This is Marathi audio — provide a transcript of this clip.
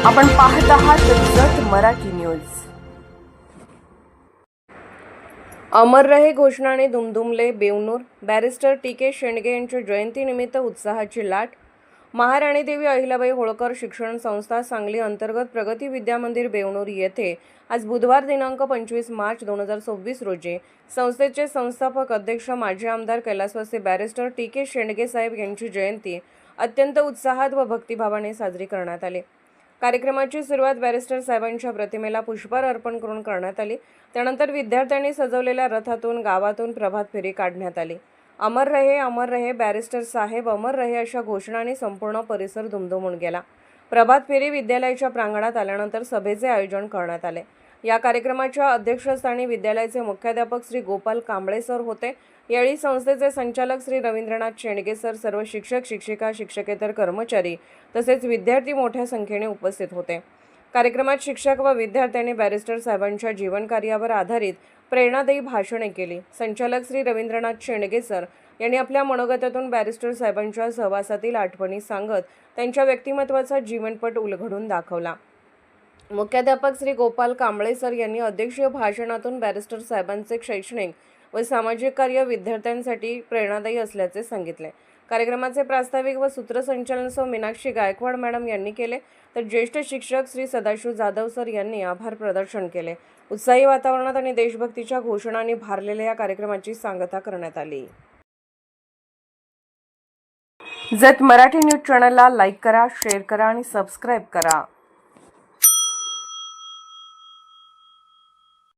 आपण पाहत आहात जत मराठी न्यूज। अमर रहे घोषणाने दुमदुमले बेवनूर। Barrister T. शेंडगे यांच्या जयंतीनिमित्त उत्साहाची लाट। महाराणी देवी अहिल्याबाई होळकर शिक्षण संस्था सांगली अंतर्गत प्रगती विद्या मंदिर बेवनूर येथे आज बुधवार दिनांक 25 मार्च 2026 रोजी संस्थेचे संस्थापक अध्यक्ष माजी आमदार कैलासवासी बॅरिस्टर टी.के. शेंडगे साहेब यांची जयंती अत्यंत उत्साहात व भक्तिभावाने साजरी करण्यात आली। कार्यक्रमाची सुरुवात बॅरिस्टर साहेबांच्या प्रतिमेला पुष्पहार अर्पण करून करण्यात आली। त्यानंतर विद्यार्थ्यांनी सजवलेल्या रथातून गावातून प्रभात फेरी काढण्यात आली। अमर रहे बॅरिस्टर साहेब अमर रहे अशा घोषणांनी संपूर्ण परिसर दुमदुमून गेला। प्रभात फेरी विद्यालयाच्या प्रांगणात आल्यानंतर सभेचे आयोजन करण्यात आले। या कार्यक्रमाच्या अध्यक्षस्थानी विद्यालयाचे मुख्याध्यापक श्री गोपाल कांबळे सर होते। यावेळी संस्थेचे संचालक श्री रवींद्रनाथ शेंडगे सर, सर्व शिक्षक, शिक्षिका, शिक्षकेतर कर्मचारी तसेच विद्यार्थी मोठ्या संख्येने उपस्थित होते। कार्यक्रमात शिक्षक व विद्यार्थ्यांनी बॅरिस्टर साहेबांच्या जीवनकार्यावर आधारित प्रेरणादायी भाषणे केली। संचालक श्री रवींद्रनाथ शेंडगे सर यांनी आपल्या मनोगतातून बॅरिस्टर साहेबांच्या सहवासातील आठवणी सांगत त्यांच्या व्यक्तिमत्त्वाचा जीवनपट उलगडून दाखवला। मुख्याध्यापक श्री गोपाल कांबळे सर यांनी अध्यक्षीय भाषणातून बॅरिस्टर साहेबांचे शैक्षणिक व सामाजिक कार्य विद्यार्थ्यांसाठी प्रेरणादायी असल्याचे सांगितले। कार्यक्रमाचे प्रास्ताविक व सूत्रसंचालन सौ मीनाक्षी गायकवाड मॅडम यांनी केले, तर ज्येष्ठ शिक्षक श्री सदाशिव जाधव सर यांनी आभार प्रदर्शन केले। उत्साही वातावरणात आणि देशभक्तीच्या घोषणांनी भारलेल्या या कार्यक्रमाची सांगता करण्यात आली। जत मराठी न्यूज चॅनलला लाईक करा, शेअर करा आणि सबस्क्राईब करा।